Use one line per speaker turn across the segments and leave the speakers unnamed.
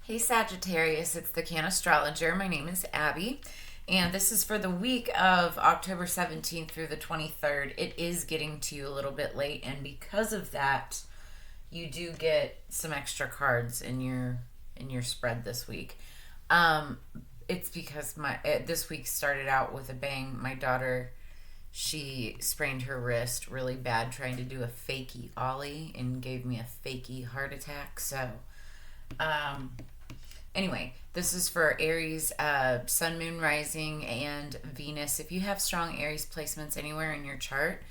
Hey Sagittarius, it's the Cannastrologer. My name is Abby, and this is for the week of October 17th through the 23rd. It is getting to you a little bit late, and because of that, you do get some extra cards in your spread this week. Um, it's because this week started out with a bang. My daughter, she sprained her wrist really bad trying to do a fakey ollie and gave me a fakey heart attack. So, um, anyway, this is for Aries, Sun, Moon, Rising, and Venus. If you have strong Aries placements anywhere in your chart,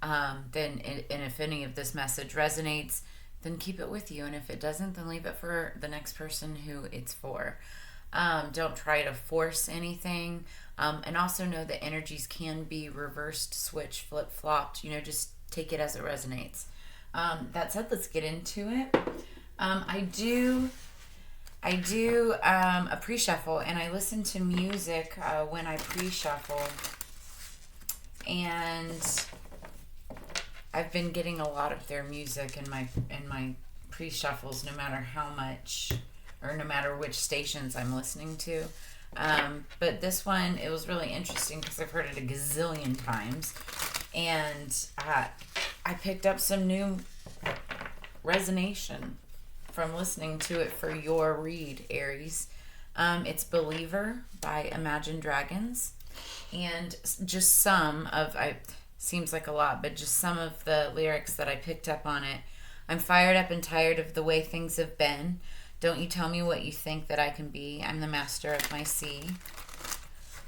and if any of this message resonates, then keep it with you. And if it doesn't, then leave it for the next person who it's for. Don't try to force anything. And also know that energies can be reversed, switched, flip flopped. Just take it as it resonates. That said, let's get into it. I do a pre-shuffle, and I listen to music when I pre-shuffle, and I've been getting a lot of their music in my pre-shuffles, no matter how much or no matter which stations I'm listening to. But this one, it was really interesting because I've heard it a gazillion times, and I picked up some new resonation from listening to it for your read, Aries. It's Believer by Imagine Dragons. And just seems like a lot, but just some of the lyrics that I picked up on it. I'm fired up and tired of the way things have been. Don't you tell me what you think that I can be. I'm the master of my sea.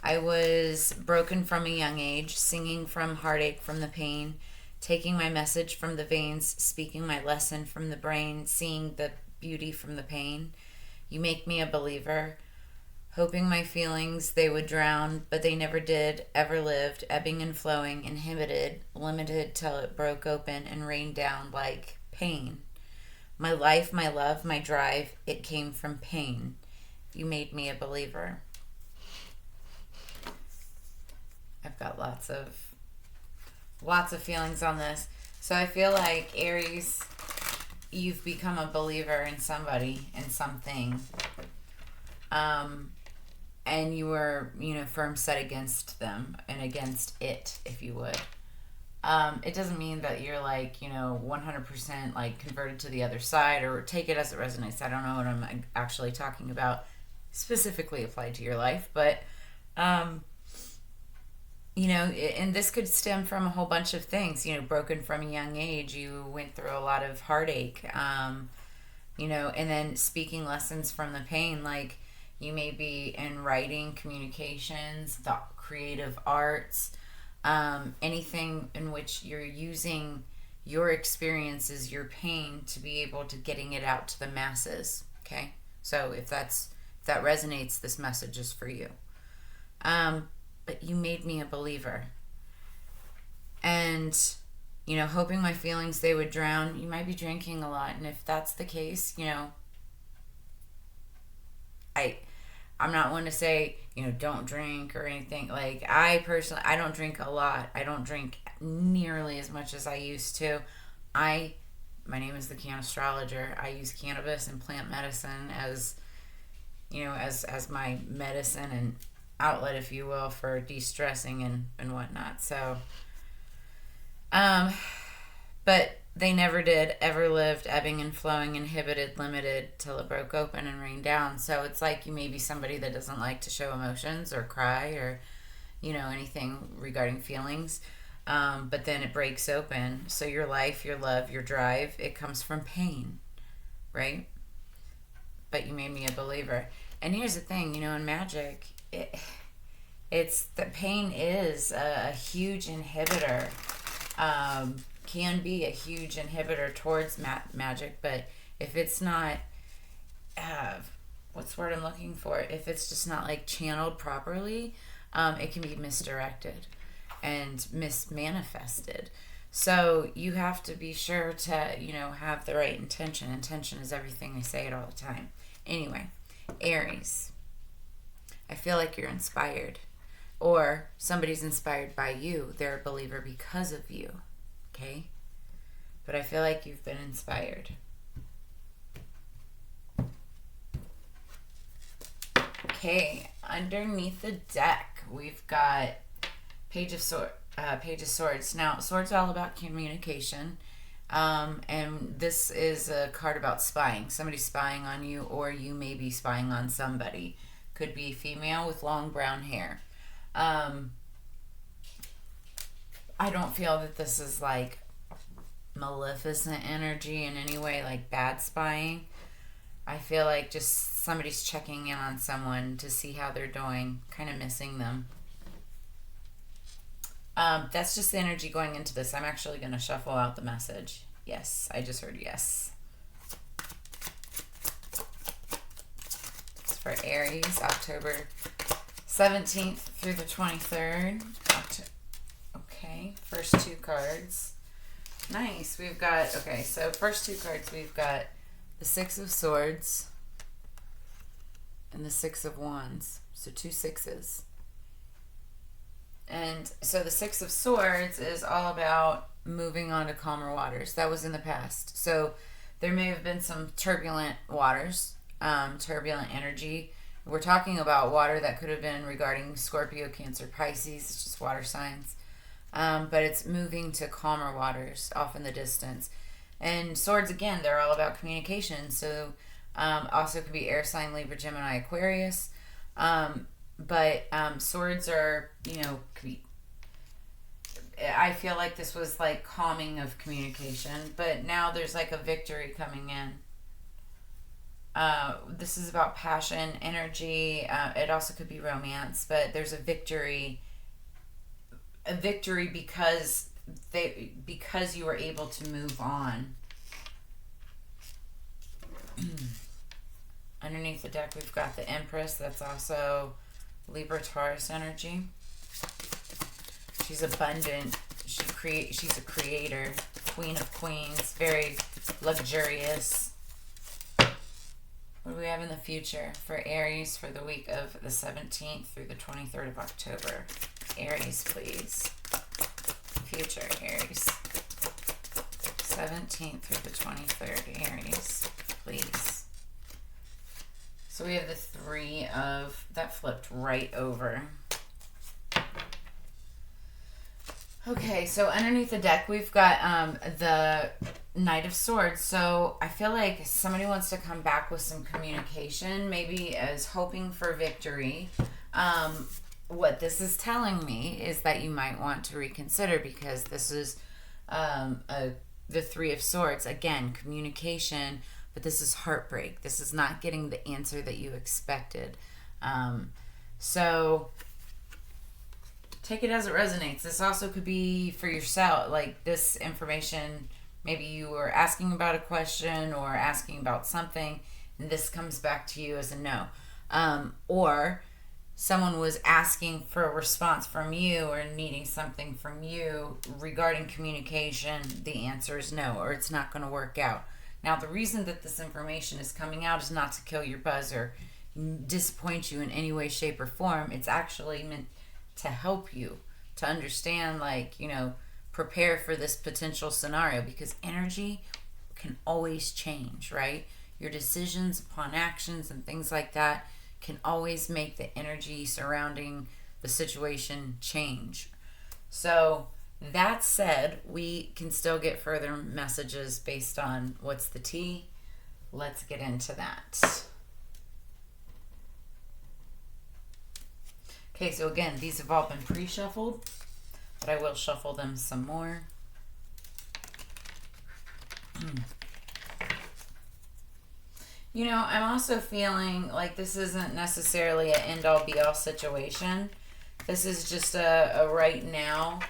I was broken from a young age, singing from heartache, from the pain, taking my message from the veins, speaking my lesson from the brain, seeing the beauty from the pain. You make me a believer, hoping my feelings they would drown, but they never did, ever lived, ebbing and flowing, inhibited, limited till it broke open and rained down like pain. My life, my love, my drive, it came from pain. You made me a believer. I've got lots of feelings on this. So I feel like Aries, you've become a believer in somebody and something. And you were, firm set against them and against it, if you would. It doesn't mean that you're 100% converted to the other side, or take it as it resonates. I don't know what I'm actually talking about specifically applied to your life, but and this could stem from a whole bunch of things. Broken from a young age, you went through a lot of heartache, and then speaking lessons from the pain. Like, you may be in writing, communications, the creative arts, anything in which you're using your experiences, your pain, to be able to getting it out to the masses. Okay, so if that resonates, this message is for you. But you made me a believer. And, hoping my feelings they would drown. You might be drinking a lot. And if that's the case, I'm not one to say, don't drink or anything. Like, I personally, I don't drink a lot. I don't drink nearly as much as I used to. My name is the Cannastrologer. I use cannabis and plant medicine as my medicine and outlet, if you will, for de-stressing and whatnot. So, but they never did, ever lived, ebbing and flowing, inhibited, limited, till it broke open and rained down. So it's like you may be somebody that doesn't like to show emotions or cry or, anything regarding feelings. But then it breaks open. So your life, your love, your drive, it comes from pain, right? But you made me a believer. And here's the thing, in magic, it's the pain is a huge inhibitor, can be a huge inhibitor towards magic. But if it's not, what's the word I'm looking for, if it's just not channeled properly, it can be misdirected and mismanifested. So you have to be sure to have the right intention. Intention is everything. I say it all the time. Anyway, Aries, I feel like you're inspired, or somebody's inspired by you. They're a believer because of you, okay? But I feel like you've been inspired. Okay, underneath the deck, we've got Page of Swords. Now, Swords are all about communication. And this is a card about spying. Somebody's spying on you, or you may be spying on somebody. Could be female with long brown hair. I don't feel that this is like maleficent energy in any way, like bad spying. I feel like just somebody's checking in on someone to see how they're doing, kind of missing them. That's just the energy going into this. I'm actually going to shuffle out the message. Yes, I just heard yes. It's for Aries, October 17th through the 23rd. Okay, first two cards. Nice. We've got, okay, so first two cards, we've got the Six of Swords and the Six of Wands. So two sixes. And so the Six of Swords is all about moving on to calmer waters. That was in the past. So there may have been some turbulent waters, turbulent energy. We're talking about water that could have been regarding Scorpio, Cancer, Pisces. It's just water signs. But it's moving to calmer waters off in the distance. And swords, again, they're all about communication. So also could be air sign, Libra, Gemini, Aquarius. But swords are, you know, I feel like this was like calming of communication. But now there's like a victory coming in. This is about passion, energy. It also could be romance. But there's a victory because you were able to move on. Underneath the deck, we've got the Empress. That's also Libra, Taurus energy. She's abundant. She's a creator, Queen of Queens, very luxurious. What do we have in the future for Aries for the week of the 17th through the 23rd of October? Aries, please. Future, Aries. 17th through the 23rd, Aries, please. So we have the Three of, that flipped right over. Okay, so underneath the deck, we've got the Knight of Swords. So I feel like somebody wants to come back with some communication, maybe as hoping for victory. What this is telling me is that you might want to reconsider, because this is the Three of Swords. Again, communication, but this is heartbreak. This is not getting the answer that you expected. So take it as it resonates. This also could be for yourself, like this information, maybe you were asking about a question or asking about something, and this comes back to you as a no. Or someone was asking for a response from you or needing something from you regarding communication. The answer is no, or it's not going to work out. Now, the reason that this information is coming out is not to kill your buzz or disappoint you in any way, shape, or form. It's actually meant to help you to understand, like, you know, prepare for this potential scenario, because energy can always change, right? Your decisions upon actions and things like that can always make the energy surrounding the situation change. So that said, we can still get further messages based on what's the tea. Let's get into that. Okay, so again, these have all been pre-shuffled, but I will shuffle them some more. You know, I'm also feeling like this isn't necessarily an end-all be-all situation. This is just a right now.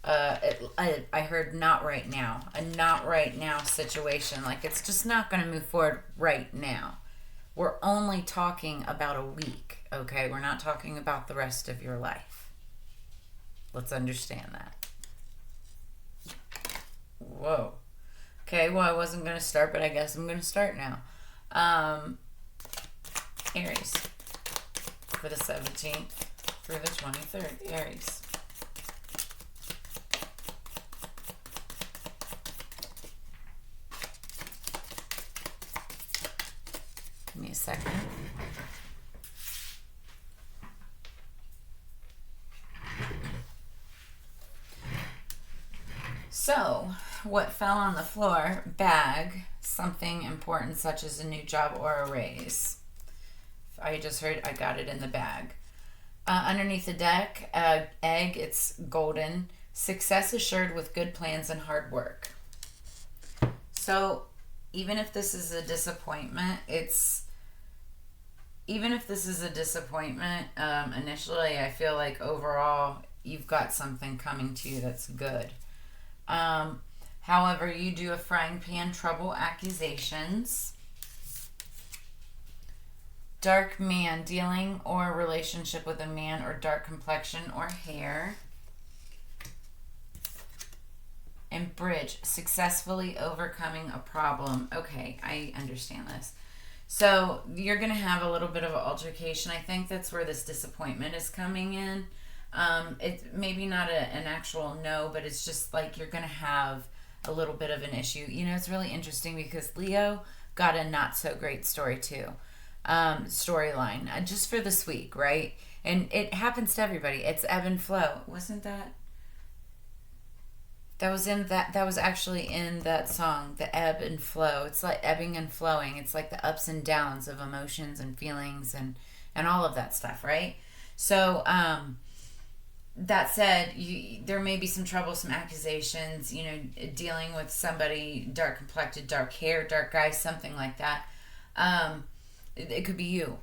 I heard not right now. A not right now situation. Like, it's just not going to move forward right now. We're only talking about a week, okay? We're not talking about the rest of your life. Let's understand that. Whoa. Okay, well, I wasn't going to start, but I guess I'm going to start now. Aries. For the 17th through the 23rd. Aries. Give me a second. So, what fell on the floor? Bag, something important such as a new job or a raise. I just heard I got it in the bag. Underneath the deck, egg, it's golden. Success assured with good plans and hard work. So, even if this is a disappointment, initially, I feel like overall you've got something coming to you that's good. However, you do a frying pan trouble accusations. Dark man, dealing or relationship with a man or dark complexion or hair. And bridge, successfully overcoming a problem. Okay, I understand this. So you're going to have a little bit of an altercation. I think that's where this disappointment is coming in. It's maybe not an actual no, but it's just like you're going to have a little bit of an issue. You know, it's really interesting because Leo got a not so great story too. Storyline just for this week, right? And it happens to everybody. It's ebb and flow. Wasn't that? That was actually in that song, the ebb and flow. It's like ebbing and flowing. It's like the ups and downs of emotions and feelings and all of that stuff, right? So, that said, there may be some troublesome accusations, you know, dealing with somebody dark complected, dark hair, dark eyes, something like that. It could be you.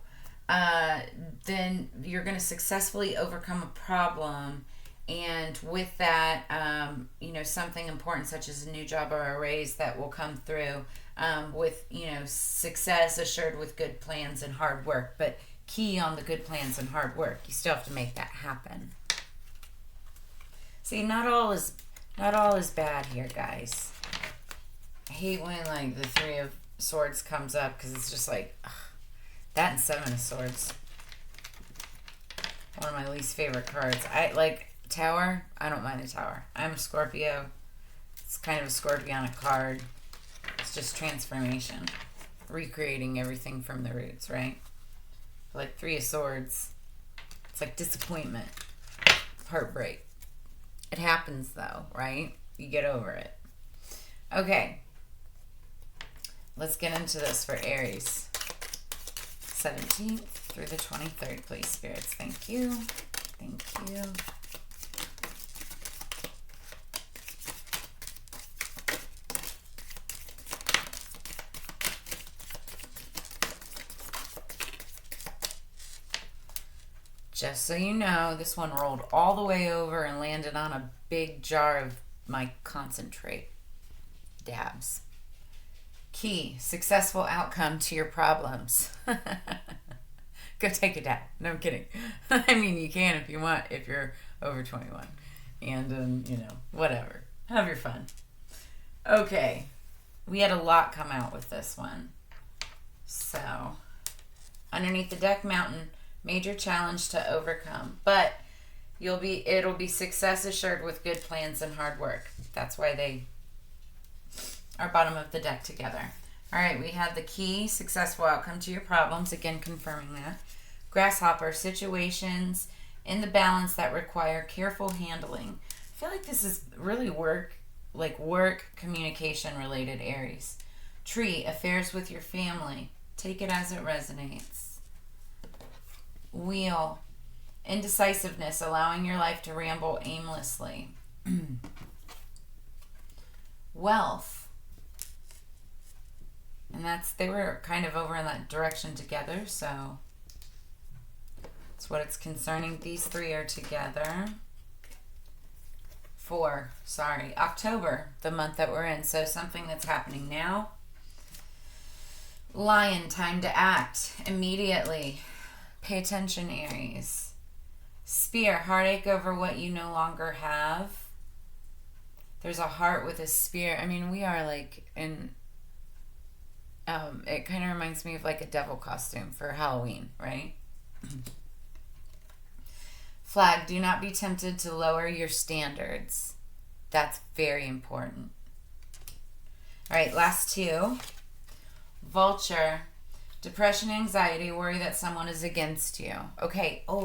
Then you're going to successfully overcome a problem. And with that, you know, something important such as a new job or a raise that will come through with, you know, success assured with good plans and hard work. But key on the good plans and hard work. You still have to make that happen. See, not all is bad here, guys. I hate when like the Three of Swords comes up because it's just like ugh, that and Seven of Swords. One of my least favorite cards. I like Tower. I don't mind the Tower. I'm a Scorpio. It's kind of a Scorpionic card. It's just transformation, recreating everything from the roots, right? Like Three of Swords. It's like disappointment, heartbreak. It happens though, right? You get over it. Okay. Let's get into this for Aries. 17th through the 23rd, please, spirits. Thank you. Thank you. Just so you know, this one rolled all the way over and landed on a big jar of my concentrate. Dabs. Key, successful outcome to your problems. Go take a dab. No, I'm kidding. I mean, you can if you want, if you're over 21. And, you know, whatever. Have your fun. Okay. We had a lot come out with this one. So, underneath the deck, mountain. Major challenge to overcome, but it'll be success assured with good plans and hard work. That's why they are bottom of the deck together. All right, we have the key, successful outcome to your problems, again confirming that. Grasshopper, situations in the balance that require careful handling. I feel like this is really work communication related, Aries. Tree, affairs with your family. Take it as it resonates. Wheel, indecisiveness, allowing your life to ramble aimlessly. Wealth, and they were kind of over in that direction together, so that's what it's concerning. These three are together. October, the month that we're in, so something that's happening now. Lion, time to act immediately. Pay attention, Aries. Spear, heartache over what you no longer have. There's a heart with a spear. I mean, we are like in... it kind of reminds me of like a devil costume for Halloween, right? Flag, do not be tempted to lower your standards. That's very important. All right, last two. Vulture. Depression, anxiety, worry that someone is against you. Okay, I'm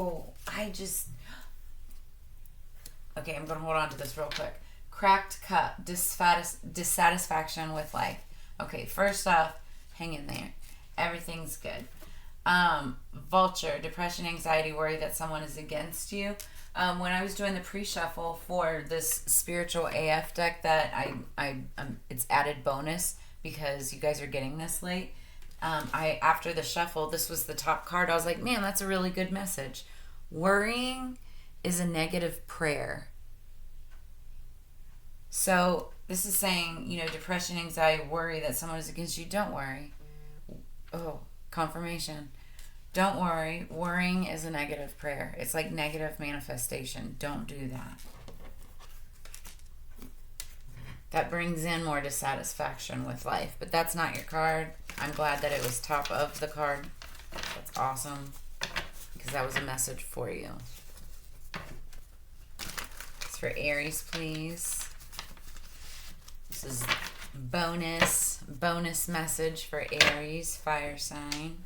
going to hold on to this real quick. Cracked cup, dissatisfaction with life. Okay, first off, hang in there. Everything's good. Vulture, depression, anxiety, worry that someone is against you. When I was doing the pre-shuffle for this spiritual AF deck that it's added bonus because you guys are getting this late. After the shuffle, this was the top card. I was like, man, that's a really good message. Worrying is a negative prayer. So this is saying, depression, anxiety, worry that someone is against you. Don't worry. Oh, confirmation. Don't worry. Worrying is a negative prayer. It's like negative manifestation. Don't do that. That brings in more dissatisfaction with life. But that's not your card. I'm glad that it was top of the card. That's awesome. Because that was a message for you. It's for Aries, please. This is bonus message for Aries, fire sign.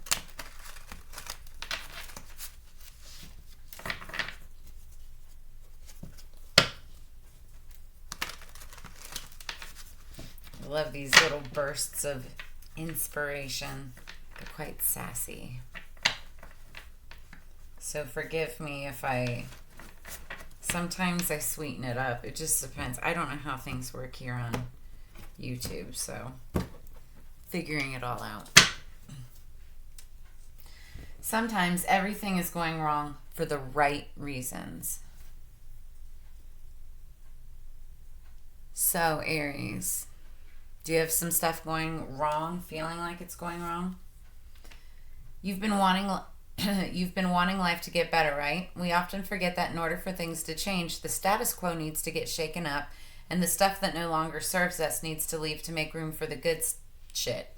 I love these little bursts of inspiration. They're quite sassy. So forgive me if sometimes I sweeten it up. It just depends. I don't know how things work here on YouTube, so figuring it all out. Sometimes everything is going wrong for the right reasons. So, Aries, do you have some stuff going wrong, feeling like it's going wrong? You've been wanting life to get better, right? We often forget that in order for things to change, the status quo needs to get shaken up, and the stuff that no longer serves us needs to leave to make room for the good shit.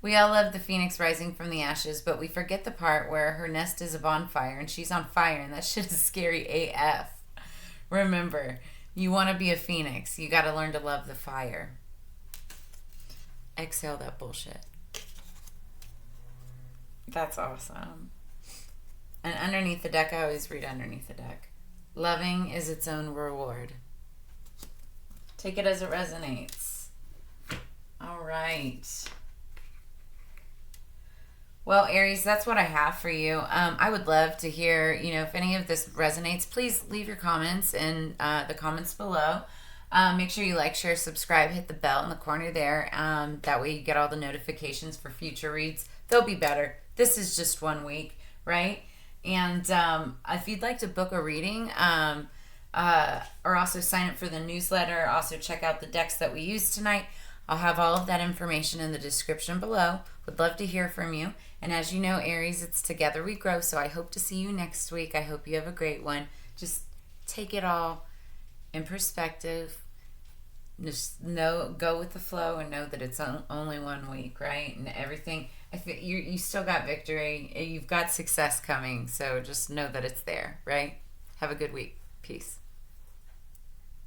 We all love the phoenix rising from the ashes, but we forget the part where her nest is a bonfire and she's on fire, and that shit is scary AF. Remember, you want to be a phoenix. You got to learn to love the fire. Exhale that bullshit. That's awesome. And underneath the deck, I always read underneath the deck. Loving is its own reward. Take it as it resonates. All right. Well, Aries, that's what I have for you. I would love to hear, if any of this resonates, please leave your comments in the comments below. Make sure you like, share, subscribe, hit the bell in the corner there. That way you get all the notifications for future reads. They'll be better. This is just 1 week, right? And if you'd like to book a reading or also sign up for the newsletter, also check out the decks that we used tonight, I'll have all of that information in the description below. Would love to hear from you. And as you know, Aries, it's together we grow. So I hope to see you next week. I hope you have a great one. Just take it all in perspective. Just go with the flow and know that it's only 1 week, right? And everything, I feel you still got victory. You've got success coming. So just know that it's there, right? Have a good week. Peace.